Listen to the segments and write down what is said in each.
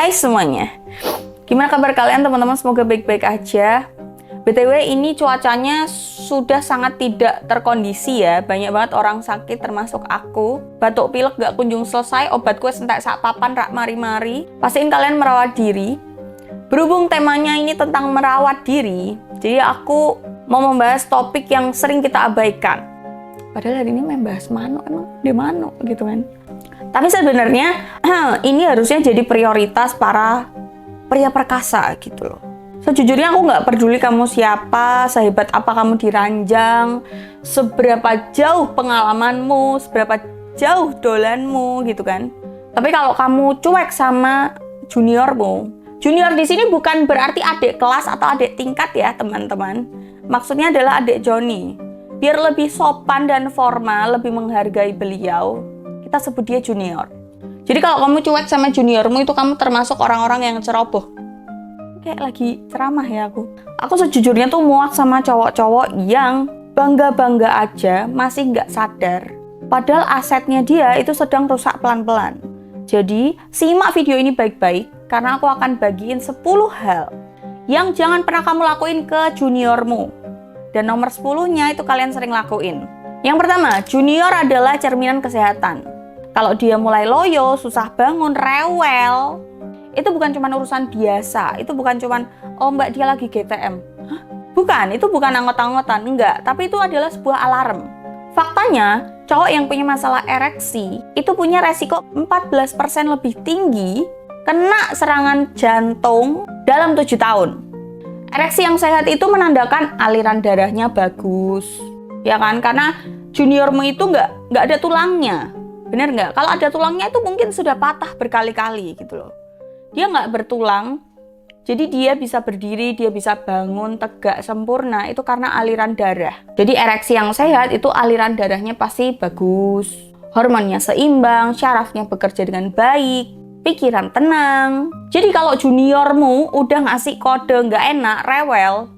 Hai semuanya, gimana kabar kalian teman-teman? Semoga baik-baik aja. BTW ini cuacanya sudah sangat tidak terkondisi ya. Banyak banget orang sakit termasuk aku. Batuk pilek gak kunjung selesai, obat kue sentak sak papan rak mari-mari. Pastiin kalian merawat diri. Berhubung temanya ini tentang merawat diri, jadi aku mau membahas topik yang sering kita abaikan. Padahal hari ini membahas mano, emang di mano gitu kan. Tapi sebenarnya ini harusnya jadi prioritas para pria perkasa gitu loh. Sejujurnya aku nggak peduli kamu siapa, sehebat apa kamu diranjang, seberapa jauh pengalamanmu, seberapa jauh dolanmu gitu kan. Tapi kalau kamu cuek sama juniormu, junior di sini bukan berarti adik kelas atau adik tingkat ya teman-teman. Maksudnya adalah adik Joni. Biar lebih sopan dan formal, lebih menghargai beliau, kita sebut dia junior. Jadi kalau kamu cuek sama juniormu itu kamu termasuk orang-orang yang ceroboh. Kayak lagi ceramah ya aku. Aku sejujurnya tuh muak sama cowok-cowok yang bangga-bangga aja masih nggak sadar. Padahal asetnya dia itu sedang rusak pelan-pelan. Jadi simak video ini baik-baik karena aku akan bagiin 10 hal yang jangan pernah kamu lakuin ke juniormu. Dan nomor 10-nya itu kalian sering lakuin. Yang pertama, junior adalah cerminan kesehatan. Kalau dia mulai loyo, susah bangun, rewel, itu bukan cuma urusan biasa. Itu bukan cuma, oh mbak dia lagi GTM. Hah? Bukan, itu bukan anggot-anggotan, enggak. Tapi itu adalah sebuah alarm. Faktanya, cowok yang punya masalah ereksi, itu punya resiko 14% lebih tinggi kena serangan jantung dalam 7 tahun. Ereksi yang sehat itu menandakan aliran darahnya bagus. Ya kan? Karena juniormu itu nggak ada tulangnya. Bener nggak? Kalau ada tulangnya itu mungkin sudah patah berkali-kali gitu loh. Dia nggak bertulang, jadi dia bisa berdiri, dia bisa bangun tegak sempurna, itu karena aliran darah. Jadi ereksi yang sehat itu aliran darahnya pasti bagus, hormonnya seimbang, syarafnya bekerja dengan baik, pikiran tenang. Jadi kalau juniormu udah ngasih kode nggak enak, rewel,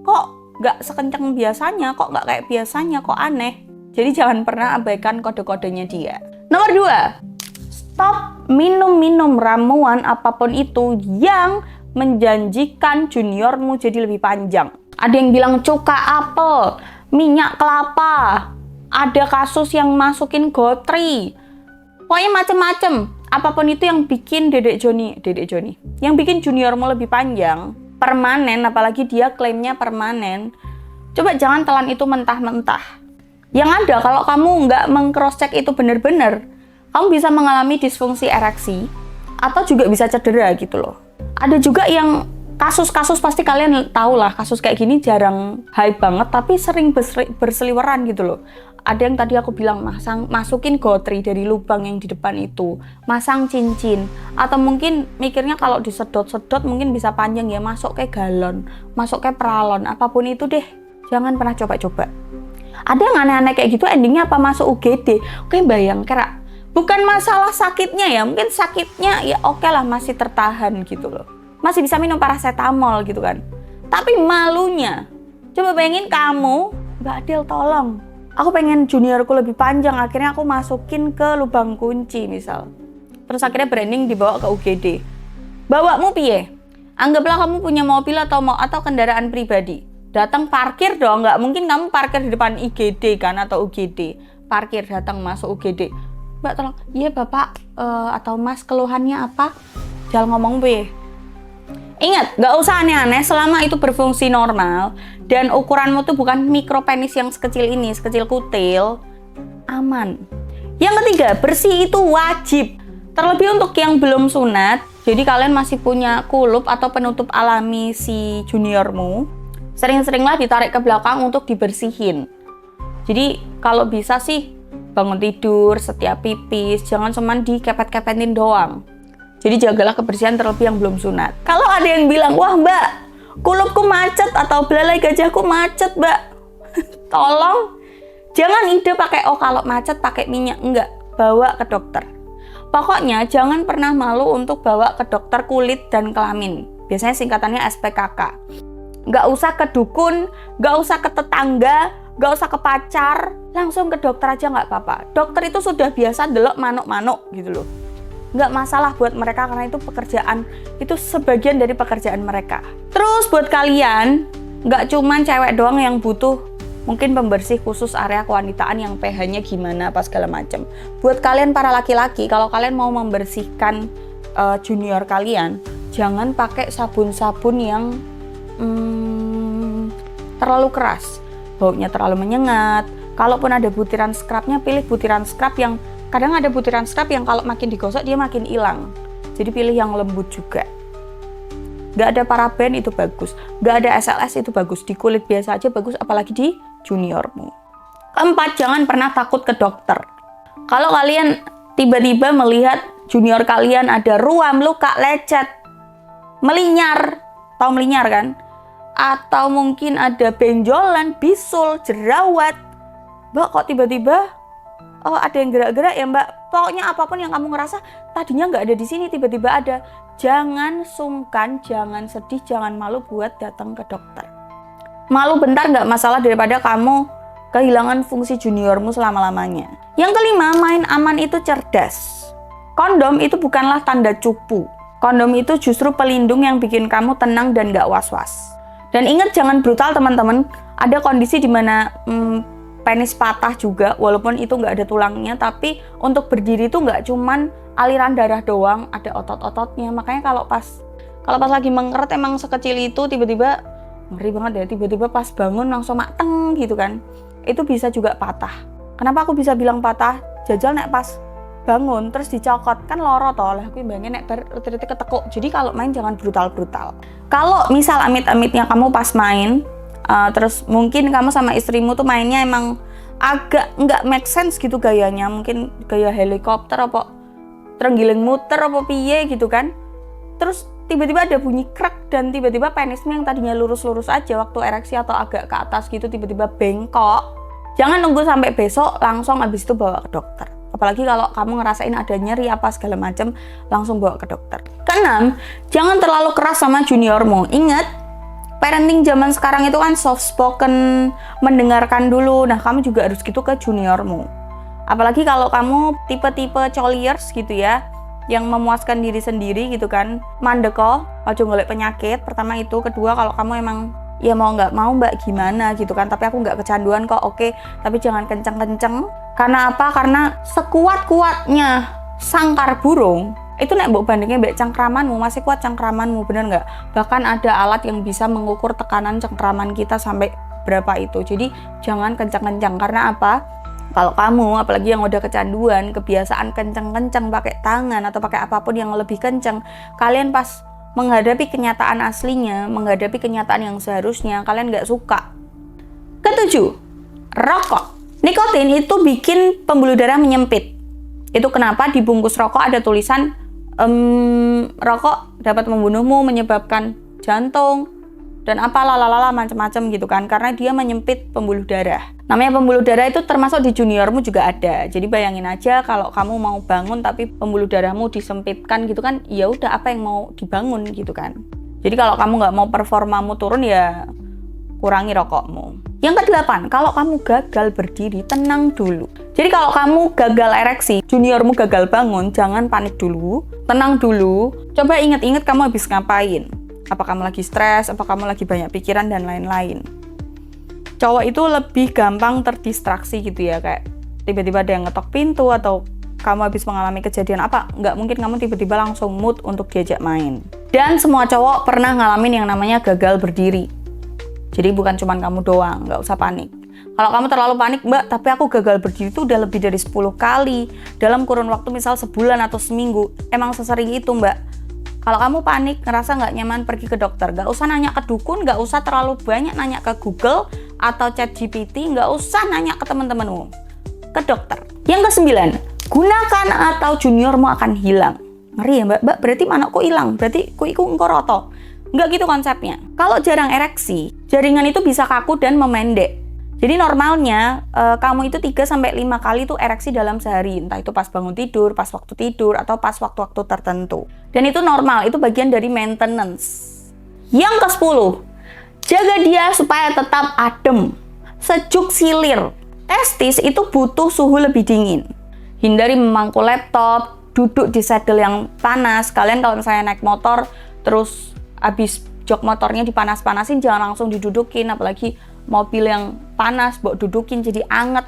kok nggak sekencang biasanya, kok nggak kayak biasanya, kok aneh. Jadi jangan pernah abaikan kode-kodenya dia. Nomor 2, stop minum-minum ramuan apapun itu yang menjanjikan juniormu jadi lebih panjang. Ada yang bilang cuka apel, minyak kelapa, ada kasus yang masukin gotri. Pokoknya macem-macem. Apapun itu yang bikin dedek Joni, yang bikin juniormu lebih panjang, permanen, apalagi dia klaimnya permanen. Coba jangan telan itu mentah-mentah. Yang ada kalau kamu nggak meng-cross-check itu benar-benar, kamu bisa mengalami disfungsi ereksi atau juga bisa cedera gitu loh. Ada juga yang kasus-kasus pasti kalian tahu lah, kasus kayak gini jarang hype banget tapi sering berseliweran gitu loh. Ada yang tadi aku bilang masukin gotri dari lubang yang di depan itu, masang cincin, atau mungkin mikirnya kalau disedot-sedot mungkin bisa panjang ya, masuk ke galon, masuk ke peralon, apapun itu deh, jangan pernah coba-coba. Ada yang aneh-aneh kayak gitu, endingnya apa masuk UGD. Oke, bayang kira bukan masalah sakitnya ya, mungkin sakitnya ya oke lah masih tertahan gitu loh, masih bisa minum paracetamol gitu kan. Tapi malunya, coba bayangin kamu, Mbak Adel tolong, aku pengen juniorku lebih panjang, akhirnya aku masukin ke lubang kunci misal, terus akhirnya branding dibawa ke UGD. Bawamu piye? Anggaplah kamu punya mobil atau kendaraan pribadi. Datang parkir dong, nggak mungkin kamu parkir di depan IGD kan atau UGD. Parkir datang masuk UGD. Mbak tolong, iya bapak atau mas keluhannya apa? Jangan ngomong be. Ingat, nggak usah aneh-aneh selama itu berfungsi normal dan ukuranmu tuh bukan mikropenis yang sekecil ini, sekecil kutil, aman. Yang ketiga, bersih itu wajib. Terlebih untuk yang belum sunat, jadi kalian masih punya kulup atau penutup alami si juniormu, sering-seringlah ditarik ke belakang untuk dibersihin. Jadi kalau bisa sih bangun tidur, setiap pipis, jangan cuma dikepet-kepetin doang. Jadi jagalah kebersihan terlebih yang belum sunat. Kalau ada yang bilang, wah mbak, kulupku macet atau belalai gajahku macet mbak, tolong jangan ide pakai oh kalau macet pakai minyak, enggak, bawa ke dokter. Pokoknya jangan pernah malu untuk bawa ke dokter kulit dan kelamin. Biasanya singkatannya SPKK. Nggak usah ke dukun, nggak usah ke tetangga, nggak usah ke pacar, langsung ke dokter aja nggak apa-apa. Dokter itu sudah biasa delok manuk-manuk gitu loh. nggak masalah buat mereka karena itu pekerjaan, itu sebagian dari pekerjaan mereka. Terus buat kalian, nggak cuman cewek doang yang butuh mungkin pembersih khusus area kewanitaan yang pH-nya gimana apa segala macam. Buat kalian para laki-laki, kalau kalian mau membersihkan junior kalian, jangan pakai sabun-sabun yang terlalu keras, baunya terlalu menyengat. Kalaupun ada butiran scrubnya, pilih butiran scrub yang kadang ada butiran scrub yang kalau makin digosok dia makin hilang. Jadi pilih yang lembut juga. Gak ada paraben itu bagus, gak ada SLS itu bagus, di kulit biasa aja bagus, apalagi di juniormu. Keempat, jangan pernah takut ke dokter. Kalau kalian tiba-tiba melihat junior kalian ada ruam, luka, lecet, melinyar, tahu melinyar kan? Atau mungkin ada benjolan, bisul, jerawat, Mbak kok tiba-tiba ada yang gerak-gerak ya Mbak, pokoknya apapun yang kamu ngerasa tadinya nggak ada di sini tiba-tiba ada, jangan sungkan, jangan sedih, jangan malu buat datang ke dokter. Malu bentar nggak masalah daripada kamu kehilangan fungsi juniormu selama-lamanya. Yang kelima, main aman itu cerdas. Kondom itu bukanlah tanda cupu. Kondom itu justru pelindung yang bikin kamu tenang dan nggak was-was. Dan ingat jangan brutal teman-teman, ada kondisi di mana penis patah juga, walaupun itu nggak ada tulangnya, tapi untuk berdiri itu nggak cuman aliran darah doang, ada otot-ototnya. Makanya kalau pas lagi mengkeret emang sekecil itu tiba-tiba ngeri banget ya, tiba-tiba pas bangun langsung mateng gitu kan, itu bisa juga patah. Kenapa aku bisa bilang patah? Jajal nek pas bangun terus dicokot kan loro toh, lah aku bayangin nek retik ketekuk. Jadi kalau main jangan brutal-brutal. Kalau misal amit-amitnya kamu pas main terus mungkin kamu sama istrimu tuh mainnya emang agak nggak make sense gitu gayanya, mungkin gaya helikopter apa terenggiling muter apa piye gitu kan, terus tiba-tiba ada bunyi krek dan tiba-tiba penismu yang tadinya lurus-lurus aja waktu ereksi atau agak ke atas gitu tiba-tiba bengkok. Jangan nunggu sampai besok, langsung abis itu bawa ke dokter. Apalagi kalau kamu ngerasain ada nyeri apa segala macam, langsung bawa ke dokter. Keenam, jangan terlalu keras sama juniormu. Ingat, parenting zaman sekarang itu kan soft spoken, mendengarkan dulu. Nah, kamu juga harus gitu ke juniormu. Apalagi kalau kamu tipe-tipe coliers gitu ya, yang memuaskan diri sendiri gitu kan, mandeko, ojo golek penyakit. Pertama itu, kedua kalau kamu emang ya mau nggak mau Mbak gimana gitu kan, tapi aku nggak kecanduan kok, oke, tapi jangan kenceng-kenceng. Karena apa? Karena sekuat-kuatnya sangkar burung itu nek mbok bandingnya mbek cengkramanmu, masih kuat cengkramanmu, bener nggak? Bahkan ada alat yang bisa mengukur tekanan cengkraman kita sampai berapa itu. Jadi jangan kencang-kencang. Karena apa? Kalau kamu apalagi yang udah kecanduan, kebiasaan kencang-kencang pakai tangan atau pakai apapun yang lebih kencang, kalian pas menghadapi kenyataan aslinya, menghadapi kenyataan yang seharusnya kalian nggak suka. Ketujuh, rokok. Nikotin itu bikin pembuluh darah menyempit. Itu kenapa di bungkus rokok ada tulisan rokok dapat membunuhmu, menyebabkan jantung dan apa lalala macam-macam gitu kan, karena dia menyempit pembuluh darah. Namanya pembuluh darah itu termasuk di juniormu juga ada. Jadi bayangin aja kalau kamu mau bangun tapi pembuluh darahmu disempitkan gitu kan, ya udah apa yang mau dibangun gitu kan. Jadi kalau kamu nggak mau performamu turun ya kurangi rokokmu. Yang kedelapan, kalau kamu gagal berdiri, tenang dulu. Jadi kalau kamu gagal ereksi, juniormu gagal bangun, jangan panik dulu, tenang dulu. Coba ingat-ingat kamu habis ngapain. Apa kamu lagi stres, apa kamu lagi banyak pikiran dan lain-lain. Cowok itu lebih gampang terdistraksi gitu ya, kayak tiba-tiba ada yang ngetok pintu atau kamu habis mengalami kejadian apa, nggak mungkin kamu tiba-tiba langsung mood untuk diajak main. Dan semua cowok pernah ngalamin yang namanya gagal berdiri. Jadi bukan cuma kamu doang, nggak usah panik. Kalau kamu terlalu panik, Mbak, tapi aku gagal berdiri itu udah lebih dari 10 kali dalam kurun waktu misal sebulan atau seminggu. Emang sesering itu, Mbak. Kalau kamu panik, ngerasa nggak nyaman, pergi ke dokter. Nggak usah nanya ke dukun, nggak usah terlalu banyak nanya ke Google atau ChatGPT, nggak usah nanya ke teman-temanmu. Ke dokter. Yang ke-9, gunakan atau juniormu akan hilang. Ngeri ya, Mbak? Mbak, berarti manakku hilang? Berarti kuiku engko roto. Nggak gitu konsepnya. Kalau jarang ereksi, jaringan itu bisa kaku dan memendek. Jadi normalnya kamu itu 3-5 kali tuh ereksi dalam sehari. Entah itu pas bangun tidur, pas waktu tidur, atau pas waktu-waktu tertentu. Dan itu normal, itu bagian dari maintenance. Yang ke-10, jaga dia supaya tetap adem, sejuk silir. Testis itu butuh suhu lebih dingin. Hindari memangku laptop, duduk di saddle yang panas. Kalian kalau misalnya naik motor terus habis jok motornya dipanas-panasin, jangan langsung didudukin, apalagi mobil yang panas mbok dudukin jadi anget,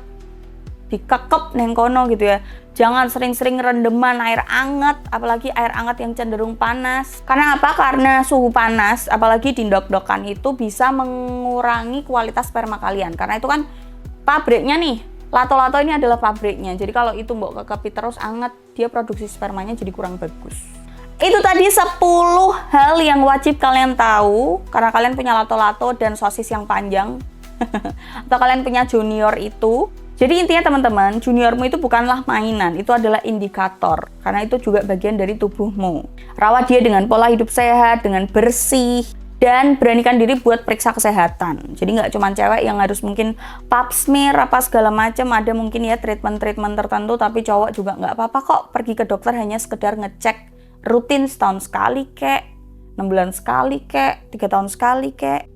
dikekep neng kono gitu ya. Jangan sering-sering rendeman air anget, apalagi air anget yang cenderung panas. Karena apa? Karena suhu panas, apalagi di ndok-ndokan itu bisa mengurangi kualitas sperma kalian. Karena itu kan pabriknya nih, lato-lato ini adalah pabriknya. Jadi kalau itu mbok kekepi terus anget, dia produksi spermanya jadi kurang bagus. Itu tadi 10 hal yang wajib kalian tahu karena kalian punya lato-lato dan sosis yang panjang atau kalian punya junior itu. Jadi intinya teman-teman, juniormu itu bukanlah mainan, itu adalah indikator karena itu juga bagian dari tubuhmu. Rawat dia dengan pola hidup sehat, dengan bersih, dan beranikan diri buat periksa kesehatan. Jadi nggak cuma cewek yang harus mungkin pap smear apa segala macam, ada mungkin ya treatment-treatment tertentu, tapi cowok juga nggak apa-apa kok pergi ke dokter hanya sekedar ngecek rutin setahun sekali kek, 6 bulan sekali kek, 3 tahun sekali kek.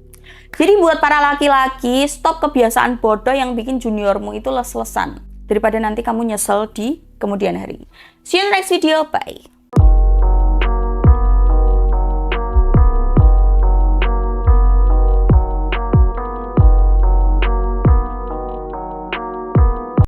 Jadi buat para laki-laki, stop kebiasaan bodoh yang bikin juniormu itu les-lesan. Daripada nanti kamu nyesel di kemudian hari. See you in the next video, bye.